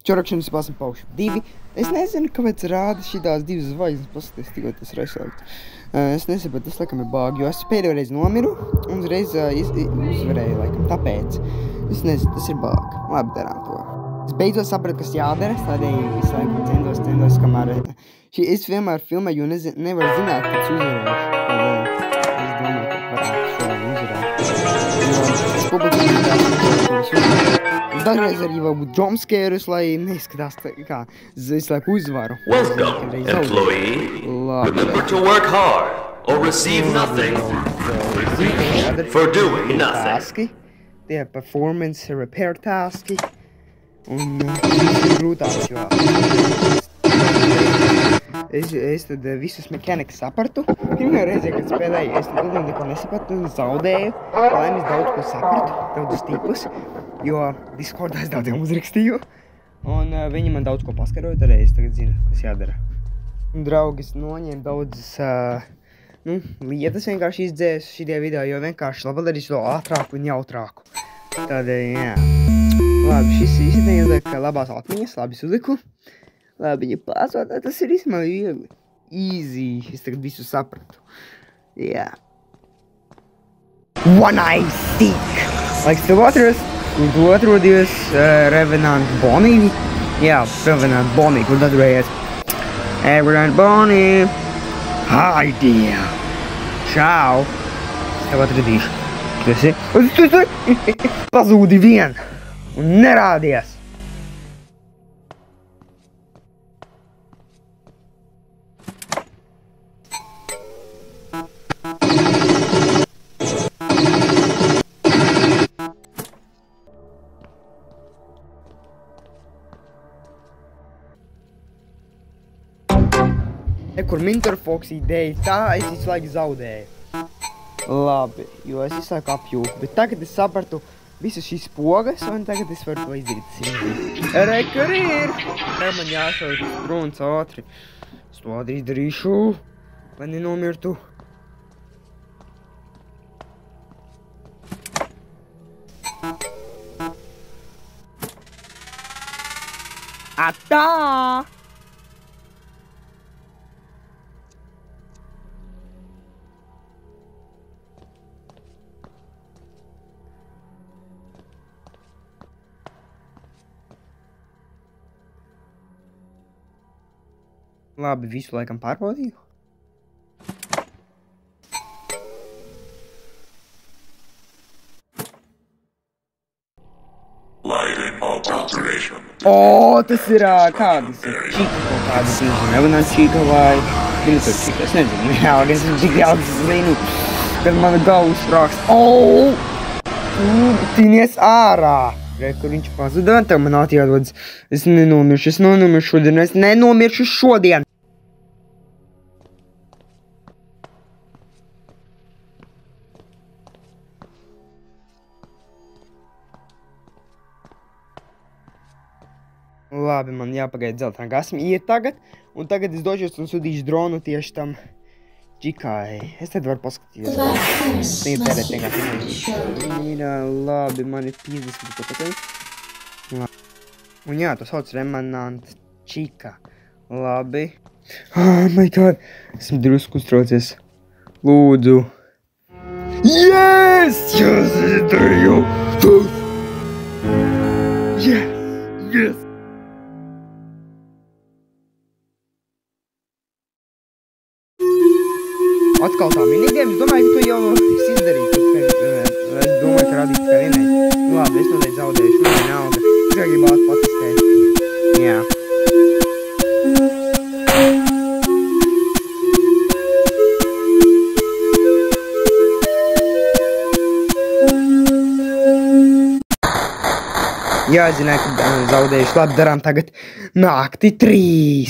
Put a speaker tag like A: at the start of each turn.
A: Čorakšanas pasam paukšu 2. Es nezinu, kāpēc rāda šitās 2 zvaigznes. Paskaties, tikko tas ir aizslēgts. Es nesaprotu, tas laikam ir bāgi, jo es pēdējo reizi nomiru un uzreiz uzvarēju, laikam, tāpēc. Es nezinu, tas ir bāgi. Labi, darām to. Es beidzot sapratu, kas jādara, tādēļ visu laiku centos, kamēr... Es vienmēr filmēju, jo nevaru zināt, kāds uzvarēšu. Tādēļ es domāju, ka varētu šodien uzvarēt. Es publicēju dažreiz arī vēl būtu jumpscares, lai neizskatās kā es laiku uzvaru.
B: Welcome, employee. Remember to work hard or receive nothing for doing nothing.
A: Tie performance repair taski. Un grūtāk, jo es tad visus mehanikas sapratu. Pirmajā reizē, kad spēlēju, es tad neko nesapratu un zaudēju. Lai es daudz ko sapratu, daudzus tipus, jo Discordā es daudziem uzrakstīju. Un viņi man daudz ko paskaroja, tad es tagad zinu, kas jādara. Un draugi, es noņēmu daudzas lietas vienkārši izdzēsu šitie video, jo vienkārši labi darīšu to ātrāku un jautrāku. Tādēļ, jā. Labi, šis īstenībā ieliek labās atmiņas, labi es uzliku. Labi, viņa pārsvarā, tas ir īstenībā viegli. Easy, es tagad visu sapratu. Jā. One Eye Stick! Laiks tev atrast, kur tu atrodies Revenant Bonnie? Jā, Revenant Bonnie, kur tu atrodies? Revenant Bonnie! Hi there! Čau! Es tev atradīšu. Tu esi? Pazūdi vien! Un nerādies! Kur Minter Fox ideja, tā es visu laiku zaudēju. Labi, jo es visu laiku apjūku, bet tagad es sapratu visas šīs pogas, un tagad es varu to izdarīt. Re, kur ir? Te man jāšauj strūns ātri. Es to ātri izdarīšu, lai nenomirtu. Atā! Labi, visu laikam pārbaudīju. O, tas ir kādas čika kaut kādas, nezinu, Revenant čika vai Military čika, es nezinu, jā, es tik jauks zinu, kad mana galva sprākst. O, tu tinies ārā. Re, kur viņš pazuda, tev man atjādodas. Es nenomiršu šodien, es nenomiršu šodien. Labi, man jāpagaida dzeltenā gasma iet tagad, un tagad es došos un sudīšu dronu tieši tam čikai. Es tad varu paskatīties. Tērēt vienkārši. Labi, man ir 50%. Un jā, to sauc Revenant čika. Labi. Oh my god, esmu drusku uztraucies. Lūdzu. Yes! Yes, es izdarīju! Yes! Yes! Atkal tā minigame, es domāju, ka tu jau esi izdarīji. Es domāju, ka radīt tikai vienai. Labi, es noteikti zaudējuši, man vienalga. Es jau gribētu patestēt. Jā. Jā, es zināju, ka zaudējuši. Labi, darām tagad nakti 3.